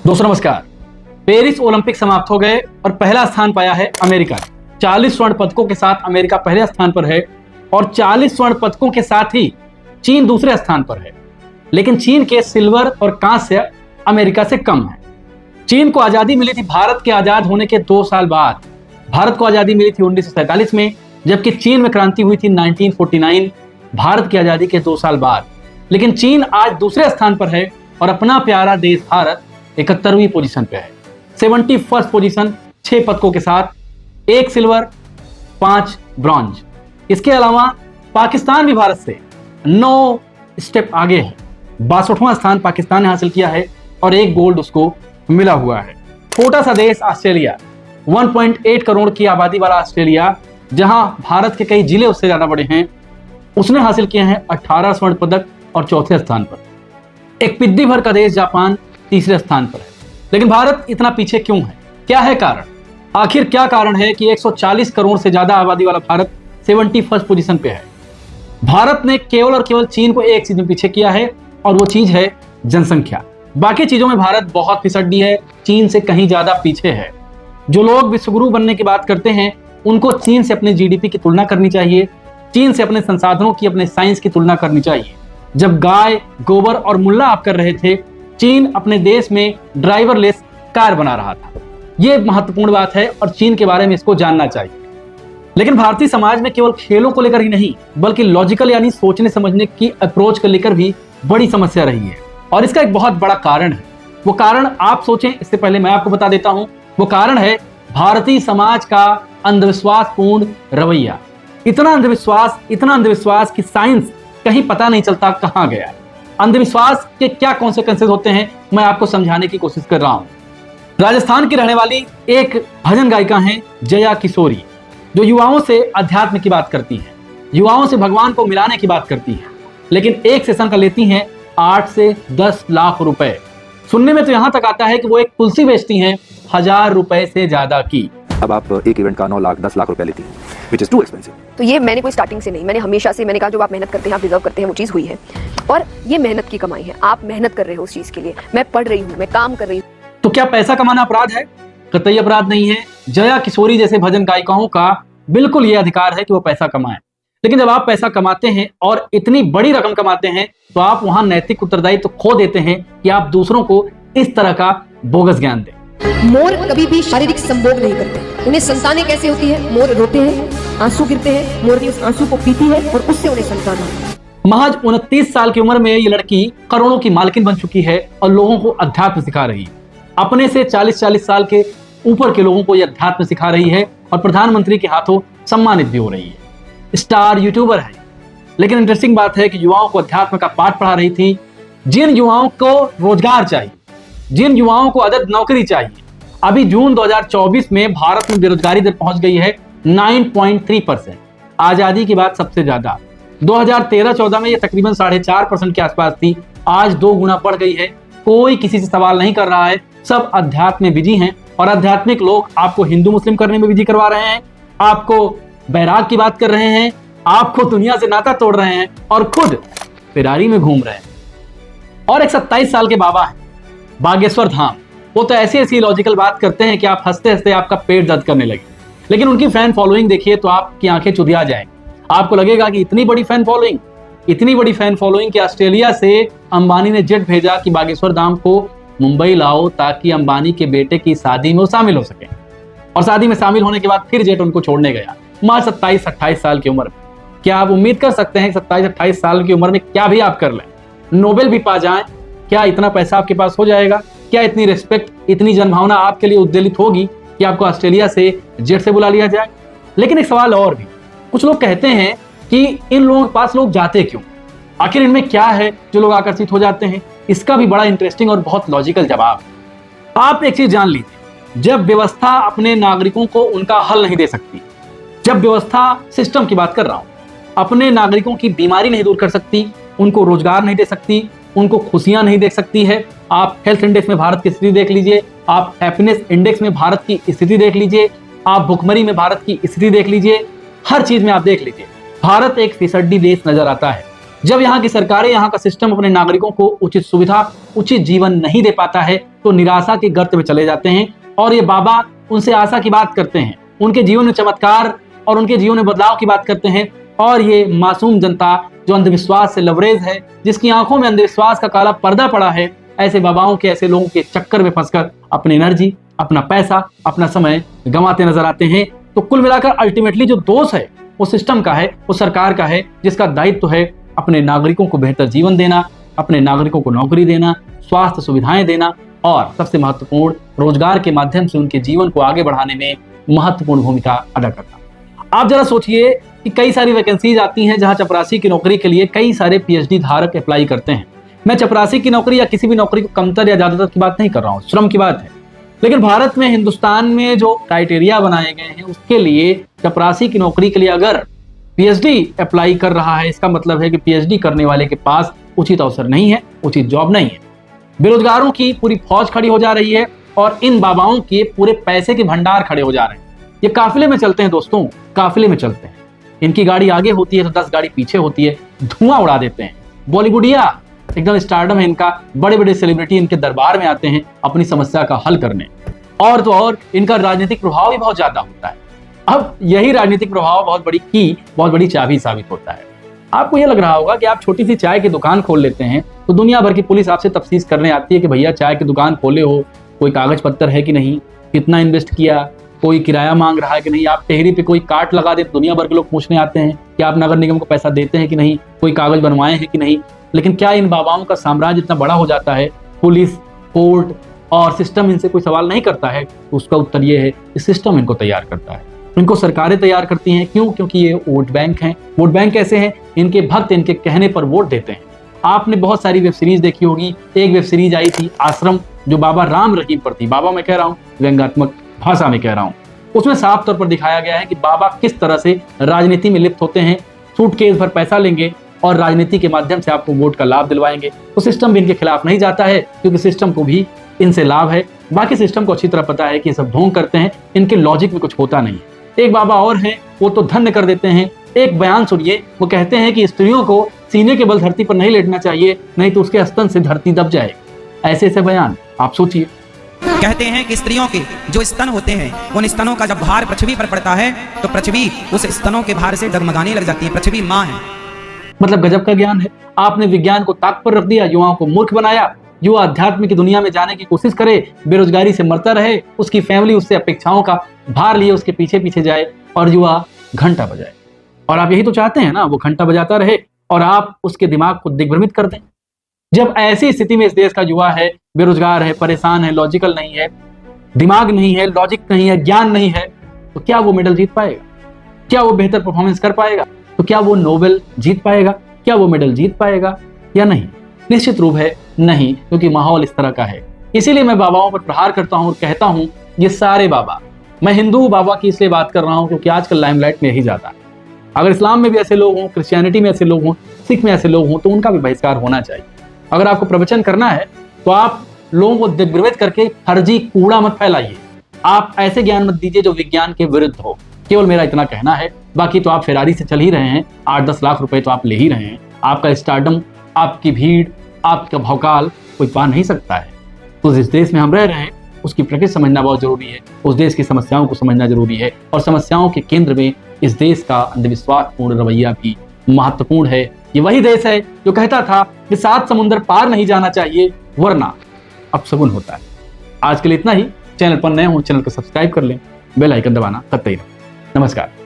दोस्तों नमस्कार। Paris Olympic समाप्त हो गए और पहला स्थान पाया है अमेरिका। 40 स्वर्ण पदकों के साथ अमेरिका पहले स्थान पर है और 40 स्वर्ण पदकों के साथ ही चीन दूसरे स्थान पर है। लेकिन चीन के सिल्वर और कांस्य अमेरिका से कम है। चीन को आजादी मिली थी भारत के आजाद होने के 2 साल बाद। भारत को आजादी मिली थी 1947 में, जबकि चीन में क्रांति हुई थी 1949, भारत की आजादी के 2 साल बाद। लेकिन चीन आज दूसरे स्थान पर है और अपना प्यारा देश भारत 71वीं पोजीशन पे है। 71st पोजीशन 6 पदकों के साथ, 1 सिल्वर 5 ब्रॉन्ज। इसके अलावा पाकिस्तान भी भारत से 9 स्टेप आगे है। 62वां स्थान पाकिस्तान ने हासिल किया है और 1 गोल्ड उसको मिला हुआ है। छोटा सा देश ऑस्ट्रेलिया, 1.8 करोड़ की आबादी वाला ऑस्ट्रेलिया, जहां भारत के कई जिले उससे ज्यादा बड़े हैं, उसने हासिल किए हैं 18 स्वर्ण पदक और चौथे स्थान पर। एक पिद्दी भर का देश जापान तीसरे स्थान पर है। लेकिन भारत इतना पीछे क्यों है? क्या है कारण? आखिर क्या कारण है कि 140 करोड़ से ज्यादा आबादी वाला भारत 71st पोजीशन पे है? भारत ने केवल और केवल चीन को एक चीज में पीछे किया है और वो चीज है जनसंख्या। बाकी चीजों में भारत बहुत फिसड्डी है, चीन से कहीं ज्यादा पीछे है। जो लोग विश्वगुरु बनने की बात करते हैं, उनको चीन से अपने जीडीपी की तुलना करनी चाहिए, चीन से अपने संसाधनों की, अपने साइंस की तुलना करनी चाहिए। जब गाय, गोबर और मुल्ला आप कर रहे थे, चीन अपने देश में ड्राइवरलेस कार बना रहा था। यह महत्वपूर्ण बात है और चीन के बारे में इसको जानना चाहिए। लेकिन भारतीय समाज में केवल खेलों को लेकर ही नहीं, बल्कि लॉजिकल यानी सोचने समझने की अप्रोच को लेकर भी बड़ी समस्या रही है। और इसका एक बहुत बड़ा कारण है। वो कारण आप सोचें इससे पहले मैं आपको बता देता हूं। वो कारण है भारतीय समाज का अंधविश्वासपूर्ण रवैया। इतना अंधविश्वास कि साइंस कहीं पता नहीं चलता कहां गया है। अंधविश्वास के क्या कॉन्सिक्वेंसेस होते हैं, मैं आपको समझाने की कोशिश कर रहा हूं। राजस्थान की रहने वाली एक भजन गायिका हैं जया किशोरी, जो युवाओं से अध्यात्म की बात करती हैं, युवाओं से भगवान को मिलाने की बात करती हैं। लेकिन एक सेशन का लेती हैं 8 से 10 लाख रुपए। सुनने में तो यहां तक आता है कि वो एक तुलसी बेचती हैं 1000 रुपए से ज्यादा की। अब आप एक इवेंट का 9 लाख 10 लाख रुपए लेती हैं, which is too expensive। तो ये मैंने कोई स्टार्टिंग से नहीं, मैंने हमेशा से मैंने कहा जो आप मेहनत करते हैं, आप डिजर्व करते हैं, वो चीज़ हुई है। और ये मेहनत की कमाई है, आप मेहनत कर रहे हो उस चीज़ के लिए। मैं पढ़ रही हूँ, मैं काम कर रही हूँ। तो क्या पैसा कमाना अपराध है? कतई अपराध नहीं है। जया किशोरी जैसे भजन गायिकाओं का बिल्कुल ये अधिकार है कि वो पैसा कमाएं। लेकिन जब आप पैसा कमाते हैं और इतनी बड़ी रकम कमाते हैं, तो आप वहां नैतिक उत्तरदायित्व खो देते हैं कि आप दूसरों को इस तरह का बोगस ज्ञान दें। मोर कभी भी शारीरिक संभोग नहीं करते। उन्हें संतानें कैसे होती है? मोर रोते हैं, आंसू गिरते हैं, मोरनी उस आंसू को पीती है और उससे उन्हें संतान होती है। महज 29 साल की उम्र में ये लड़की करोड़ों की मालकिन बन चुकी है और लोगों को अध्यात्म सिखा रही है। अपने से 40 साल के ऊपर के लोगों को ये अध्यात्म सिखा रही है और प्रधानमंत्री के हाथों सम्मानित भी हो रही है। स्टार यूट्यूबर है। लेकिन इंटरेस्टिंग बात है कि युवाओं को अध्यात्म का पाठ पढ़ा रही थी। जिन युवाओं को रोजगार चाहिए, जिन युवाओं को अदद नौकरी चाहिए, अभी जून 2024 में भारत में बेरोजगारी दर पहुंच गई है 9.3%। आजादी के बाद सबसे ज्यादा। 2013-14 में ये तकरीबन 4.5% के आसपास थी। आज 2 गुना बढ़ गई है। कोई किसी से सवाल नहीं कर रहा है, सब अध्यात्म में बिजी हैं। और आध्यात्मिक लोग आपको हिंदू मुस्लिम करने में बिजी करवा रहे हैं, आपको बैराग की बात कर रहे हैं, आपको दुनिया से नाता तोड़ रहे हैं और खुद फेरारी में घूम रहे हैं। और एक 27 साल के बाबा हैं, बागेश्वर धाम। वो तो ऐसी लॉजिकल बात करते हैं कि आप हंसते हंसते आपका पेट दर्द करने लगे। लेकिन उनकी फैन फॉलोइंग देखिए तो आपकी आंखें चुदिया जाएंगी। आपको लगेगा कि इतनी बड़ी फैन फॉलोइंग कि ऑस्ट्रेलिया से अंबानी ने जेट भेजा कि बागेश्वर धाम को मुंबई लाओ ताकि अंबानी के बेटे की शादी में वो शामिल हो सके। और शादी में शामिल होने के बाद फिर जेट उनको छोड़ने गया, मात्र 27-28 साल की उम्र में। क्या आप उम्मीद कर सकते हैं 27-28 साल की उम्र में क्या भी आप कर लें, नोबेल भी पा जाएं? क्या इतना पैसा आपके पास हो जाएगा? क्या इतनी रिस्पेक्ट, इतनी जनभावना आपके लिए उद्वेलित होगी कि आपको ऑस्ट्रेलिया से जेट से बुला लिया जाए? लेकिन एक सवाल और भी। कुछ लोग कहते हैं कि इन लोगों के पास लोग जाते क्यों? आखिर इनमें क्या है जो लोग आकर्षित हो जाते हैं? इसका भी बड़ा इंटरेस्टिंग और बहुत लॉजिकल जवाब है। आप एक चीज जान लीजिए, जब व्यवस्था अपने नागरिकों को उनका हल नहीं दे सकती, जब व्यवस्था, सिस्टम की बात कर रहा हूं, अपने नागरिकों की बीमारी नहीं दूर कर सकती, उनको रोजगार नहीं दे सकती, उनको खुशियां नहीं दे सकती है। आप हेल्थ इंडेक्स में भारत की स्थिति देख लीजिए, आप हैप्पीनेस इंडेक्स में भारत की स्थिति देख लीजिए, आप भुखमरी में भारत की स्थिति देख लीजिए, हर चीज में आप देख लीजिए, भारत एक फिसड्डी देश नजर आता है। जब यहाँ की सरकारें, यहाँ का सिस्टम अपने नागरिकों को उचित सुविधा, उचित जीवन नहीं दे पाता है तो निराशा के गर्त में चले जाते हैं और ये बाबा उनसे आशा की बात करते हैं, उनके जीवन में चमत्कार और उनके जीवन में बदलाव की बात करते हैं। और ये मासूम जनता जो अंधविश्वास से लवरेज है, जिसकी आंखों में अंधविश्वास का काला पर्दा पड़ा है, ऐसे बाबाओं के, ऐसे लोगों के चक्कर में फंसकर अपनी एनर्जी, अपना पैसा, अपना समय गंवाते नजर आते हैं। तो कुल मिलाकर अल्टीमेटली जो दोष है वो सिस्टम का है, वो सरकार का है, जिसका दायित्व है अपने नागरिकों को बेहतर जीवन देना, अपने नागरिकों को नौकरी देना, स्वास्थ्य सुविधाएं देना और सबसे महत्वपूर्ण रोजगार के माध्यम से उनके जीवन को आगे बढ़ाने में महत्वपूर्ण भूमिका अदा करना। आप जरा सोचिए कि कई सारी वैकेंसीज आती हैं जहां चपरासी की नौकरी के लिए कई सारे पीएचडी धारक अप्लाई करते हैं। मैं चपरासी की नौकरी या किसी भी नौकरी को कमतर या ज्यादातर की बात नहीं कर रहा हूं, श्रम की बात है। लेकिन भारत में, हिंदुस्तान में जो क्राइटेरिया बनाए गए हैं उसके लिए चपरासी की नौकरी के लिए अगर पीएचडी अप्लाई कर रहा है, इसका मतलब है कि पीएचडी करने वाले के पास उचित अवसर नहीं है, उचित जॉब नहीं है। बेरोजगारों की पूरी फौज खड़ी हो जा रही है और इन बाबाओं के पूरे पैसे के भंडार खड़े हो जा रहे हैं। ये काफिले में चलते हैं दोस्तों, काफिले में चलते हैं। इनकी गाड़ी आगे होती है तो 10 गाड़ी पीछे होती है, धुआं उड़ा देते हैं। बॉलीवुडिया एकदम स्टारडम है इनका, बड़े बड़े सेलिब्रिटी इनके दरबार में आते हैं अपनी समस्या का हल करने। और तो और इनका राजनीतिक प्रभाव भी बहुत ज्यादा होता है। अब यही राजनीतिक प्रभाव बहुत बड़ी चाबी साबित होता है। आपको यह लग रहा होगा कि आप छोटी सी चाय की दुकान खोल लेते हैं तो दुनिया भर की पुलिस आपसे तफ्तीश करने आती है कि भैया चाय की दुकान खोले हो, कोई कागज पत्तर है कि नहीं, कितना इन्वेस्ट किया, कोई किराया मांग रहा है कि नहीं। आप टेहरी पे कोई काट लगा दे, दुनिया भर के लोग पूछने आते हैं कि आप नगर निगम को पैसा देते हैं कि नहीं, कोई कागज बनवाए हैं कि नहीं। लेकिन क्या इन बाबाओं का साम्राज्य इतना बड़ा हो जाता है, पुलिस, कोर्ट और सिस्टम इनसे कोई सवाल नहीं करता है? उसका उत्तर ये है कि सिस्टम इनको तैयार करता है, इनको सरकारें तैयार करती हैं। क्यों? क्योंकि ये वोट बैंक हैं। वोट बैंक कैसे हैं? इनके भक्त इनके कहने पर वोट देते हैं। आपने बहुत सारी वेब सीरीज देखी होगी। एक वेब सीरीज आई थी आश्रम, जो बाबा राम रहीम पर थी। बाबा मैं कह रहा हूँ, व्यंग्यात्मक भाषा में कह रहा हूँ। उसमें साफ तौर पर दिखाया गया है कि बाबा किस तरह से राजनीति में लिप्त होते हैं, सूटकेस भर पैसा लेंगे और राजनीति के माध्यम से आपको वोट का लाभ दिलवाएंगे। तो सिस्टम भी इनके खिलाफ नहीं जाता है, क्योंकि सिस्टम को भी इनसे लाभ है। बाकी सिस्टम को अच्छी तरह पता है कि सब ढोंग करते हैं, इनके लॉजिक में कुछ होता नहीं। एक बाबा और हैं, वो तो धन्य कर देते हैं। एक बयान सुनिए, वो कहते हैं कि स्त्रियों को सीने के बल धरती पर नहीं लेटना चाहिए, नहीं तो उसके स्तन से धरती दब जाएगी। ऐसे ऐसे बयान आप सोचिए। कहते हैं कि स्त्रियों के जो स्तन होते हैं, उन स्तनों का जब भार पृथ्वी पर पड़ता है तो पृथ्वी उस स्तनों के भार से डगमगाने लग जाती है। पृथ्वी माँ है। मतलब गजब का ज्ञान है। आपने विज्ञान को ताक पर रख दिया, युवाओं को मूर्ख बनाया। युवा अध्यात्म की दुनिया में जाने की कोशिश करे, बेरोजगारी से मरता रहे, उसकी फैमिली उससे अपेक्षाओं का भार लिए उसके पीछे पीछे जाए और युवा घंटा बजाए। और आप यही तो चाहते हैं ना, वो घंटा बजाता रहे और आप उसके दिमाग को दिग्भ्रमित कर दें। जब ऐसी स्थिति में इस देश का युवा है, बेरोजगार है, परेशान है, लॉजिकल नहीं है, दिमाग नहीं है, लॉजिक नहीं है, ज्ञान नहीं है, तो क्या वो मेडल जीत पाएगा? क्या वो बेहतर परफॉर्मेंस कर पाएगा? तो क्या वो नोबेल जीत पाएगा? क्या वो मेडल जीत पाएगा या नहीं? निश्चित रूप है नहीं, क्योंकि माहौल इस तरह का है। इसीलिए मैं बाबाओं पर प्रहार करता हूं और कहता हूं, ये सारे बाबा, मैं हिंदू बाबा की इसलिए बात कर रहा हूं क्योंकि आजकल लाइमलाइट में यही ज्यादा है। अगर इस्लाम में भी ऐसे लोग हों, क्रिश्चियनिटी में ऐसे लोग हों, सिख में ऐसे लोग हों, तो उनका भी बहिष्कार होना चाहिए। अगर आपको प्रवचन करना है तो आप लोगों को दिग्भ्रमित करके फर्जी कूड़ा मत फैलाइए। आप ऐसे ज्ञान मत दीजिए जो विज्ञान के विरुद्ध हो। केवल मेरा इतना कहना है। बाकी तो आप फेरारी से चल ही रहे हैं, 8-10 लाख रुपए तो आप ले ही रहे हैं। आपका स्टारडम, आपकी भीड़, आपका भौकाल कोई पा नहीं सकता है। तो जिस देश में हम रह रहे हैं उसकी प्रकृति समझना बहुत जरूरी है, उस देश की समस्याओं को समझना जरूरी है। और समस्याओं के केंद्र में इस देश का अंधविश्वासपूर्ण रवैया भी महत्वपूर्ण है। ये वही देश है जो कहता था कि 7 समुंदर पार नहीं जाना चाहिए वरना अपशगुन होता है। आज के लिए इतना ही। चैनल पर नए हो, चैनल को सब्सक्राइब कर लें, बेल आइकन दबाना कतई ना। नमस्कार।